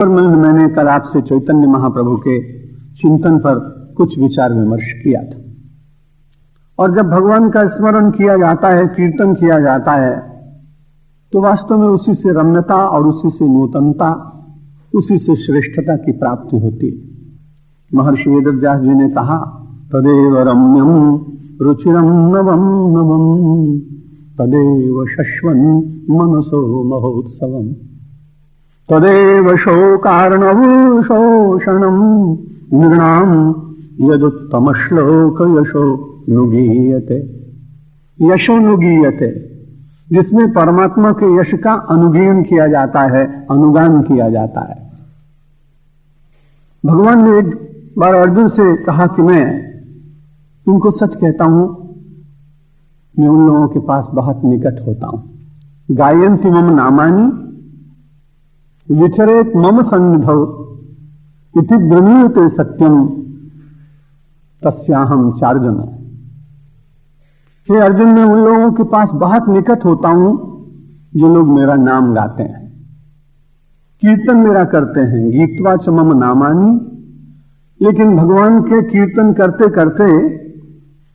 मैंने कल आपसे चैतन्य महाप्रभु के चिंतन पर कुछ विचार विमर्श किया था। और जब भगवान का स्मरण किया जाता है, कीर्तन किया जाता है, तो वास्तव में उसी से रम्यता और उसी से नूतनता, उसी से श्रेष्ठता की प्राप्ति होती है। महर्षि वेदव्यास जी ने कहा, तदेव रम्यम रुचिरम नवम नवम तदेव शश्वन् मनसो महोत्सवम तदेव शोकार्णव शोषणम नृणाम यदुत्तम श्लोक यशो नुगीयते। यशो नुगीयते, जिसमें परमात्मा के यश का अनुगीन किया जाता है, अनुगान किया जाता है। भगवान ने एक बार अर्जुन से कहा कि मैं तुमको सच कहता हूं, मैं उन लोगों के पास बहुत निकट होता हूं। गायन्ति मम नामानि विचरेत मम सन्निधौ इति ब्रवीते सत्यम तस्याहम चार्जुन। हे अर्जुन, मैं उन लोगों के पास बहुत निकट होता हूं जो लोग मेरा नाम गाते हैं, कीर्तन मेरा करते हैं। गीत्वा च मम नामानि, लेकिन भगवान के कीर्तन करते करते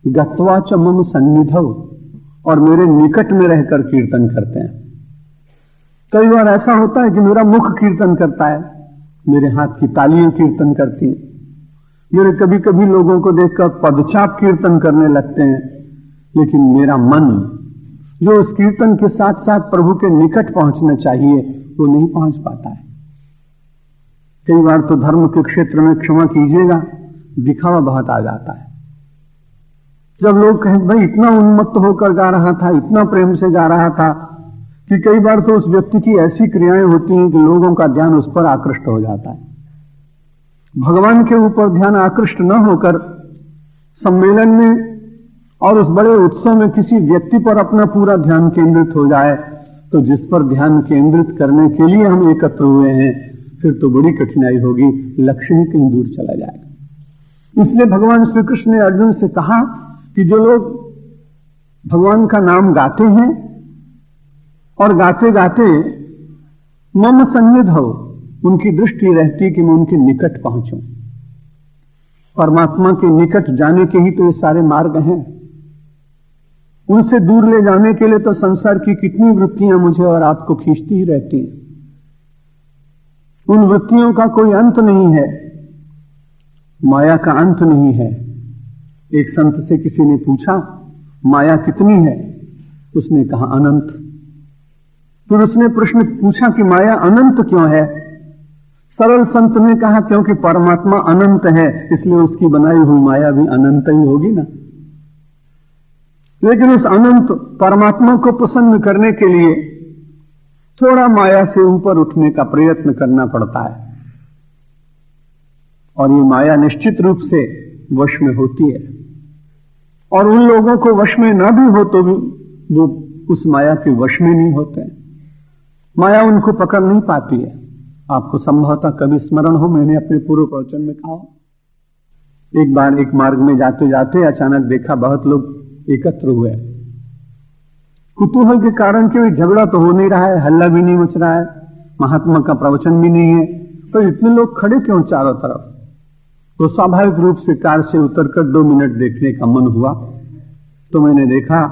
गत्वा च मम सन्निधौ, और मेरे निकट में रहकर कीर्तन करते हैं। कई बार ऐसा होता है कि मेरा मुख कीर्तन करता है, मेरे हाथ की तालियां कीर्तन करती हैं, मेरे कभी कभी लोगों को देखकर पदचाप कीर्तन करने लगते हैं, लेकिन मेरा मन जो उस कीर्तन के साथ साथ प्रभु के निकट पहुंचना चाहिए वो नहीं पहुंच पाता है। कई बार तो धर्म के क्षेत्र में, क्षमा कीजिएगा, दिखावा बहुत आ जाता है। जब लोग कहें भाई इतना उन्मत्त होकर गा रहा था, इतना प्रेम से गा रहा था, कि कई बार तो उस व्यक्ति की ऐसी क्रियाएं होती हैं कि लोगों का ध्यान उस पर आकृष्ट हो जाता है। भगवान के ऊपर ध्यान आकृष्ट न होकर सम्मेलन में और उस बड़े उत्सव में किसी व्यक्ति पर अपना पूरा ध्यान केंद्रित हो जाए, तो जिस पर ध्यान केंद्रित करने के लिए हम एकत्र हुए हैं, फिर तो बड़ी कठिनाई होगी, लक्ष्य ही कहीं दूर चला जाएगा। इसलिए भगवान श्री कृष्ण ने अर्जुन से कहा कि जो लोग भगवान का नाम गाते हैं और गाते गाते मम सन्निधौ, उनकी दृष्टि रहती कि मैं उनके निकट पहुंचूं। परमात्मा के निकट जाने के ही तो ये सारे मार्ग हैं। उनसे दूर ले जाने के लिए तो संसार की कितनी वृत्तियां मुझे और आपको खींचती ही रहती हैं। उन वृत्तियों का कोई अंत नहीं है, माया का अंत नहीं है। एक संत से किसी ने पूछा, माया कितनी है? उसने कहा अनंत। फिर उसने प्रश्न पूछा कि माया अनंत क्यों है? सरल संत ने कहा क्योंकि परमात्मा अनंत है, इसलिए उसकी बनाई हुई माया भी अनंत ही होगी ना। लेकिन उस अनंत परमात्मा को प्रसन्न करने के लिए थोड़ा माया से ऊपर उठने का प्रयत्न करना पड़ता है, और ये माया निश्चित रूप से वश में होती है। और उन लोगों को वश में न भी हो तो भी वो उस माया के वश में नहीं होते हैं। माया उनको पकड़ नहीं पाती है। आपको संभवतः कभी स्मरण हो, मैंने अपने पूर्व प्रवचन में कहा, एक बार एक मार्ग में जाते जाते अचानक देखा बहुत लोग एकत्र हुए। कुतूहल के कारण के झगड़ा तो हो नहीं रहा है, हल्ला भी नहीं मच रहा है, महात्मा का प्रवचन भी नहीं है, तो इतने लोग खड़े क्यों चारों तरफ? तो स्वाभाविक रूप से कार से उतरकर 2 मिनट देखने का मन हुआ। तो मैंने देखा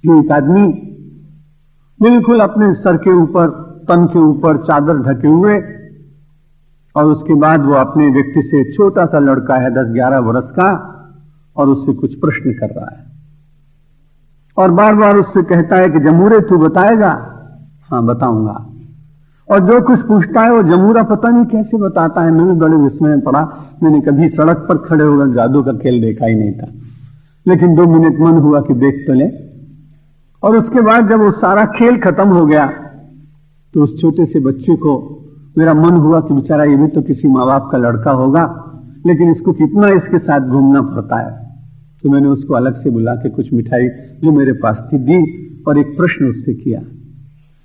कि एक आदमी बिल्कुल अपने सर के ऊपर, तन के ऊपर चादर ढके हुए, और उसके बाद वो अपने व्यक्ति से, छोटा सा लड़का है 10-11 वर्ष का, और उससे कुछ प्रश्न कर रहा है और बार बार उससे कहता है कि जमूरे तू बताएगा? हाँ बताऊंगा। और जो कुछ पूछता है वो जमूरा पता नहीं कैसे बताता है। मैं भी बड़े विस्मय में पड़ा। मैंने कभी सड़क पर खड़े होकर जादू का खेल देखा ही नहीं था, लेकिन 2 मिनट मन हुआ कि देख तो ले। और उसके बाद जब वो सारा खेल खत्म हो गया तो उस छोटे से बच्चे को मेरा मन हुआ कि बेचारा ये भी तो किसी माँ बाप का लड़का होगा, लेकिन इसको कितना इसके साथ घूमना पड़ता है। तो मैंने उसको अलग से बुला के कुछ मिठाई जो मेरे पास थी दी, और एक प्रश्न उससे किया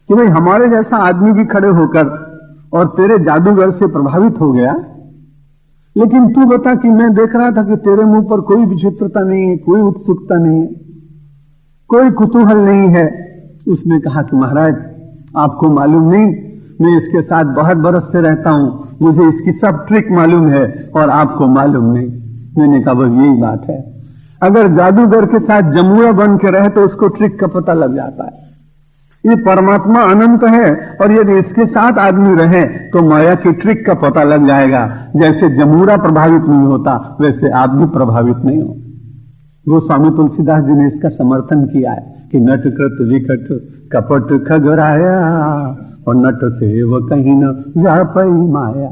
कि भाई हमारे जैसा आदमी भी खड़े होकर और तेरे जादूगर से प्रभावित हो गया, लेकिन तू बता कि मैं देख रहा था कि तेरे मुंह पर कोई विचित्रता नहीं है, कोई उत्सुकता नहीं है, कोई कुतूहल नहीं है। उसने कहा कि महाराज आपको मालूम नहीं, मैं इसके साथ बहुत बरस से रहता हूं, मुझे इसकी सब ट्रिक मालूम है और आपको मालूम नहीं। मैंने कहा बस यही बात है, अगर जादूगर के साथ जमुआ बन के रहे तो उसको ट्रिक का पता लग जाता है। ये परमात्मा अनंत है और यदि इसके साथ आदमी रहे तो माया की ट्रिक का पता लग जाएगा। जैसे जमूरा प्रभावित नहीं होता वैसे आप भी प्रभावित नहीं हो। गोस्वामी तुलसीदास जी ने इसका समर्थन किया है कि नटकृत विकट कपट खगराया और नट सेव कहीं न जा पाई माया।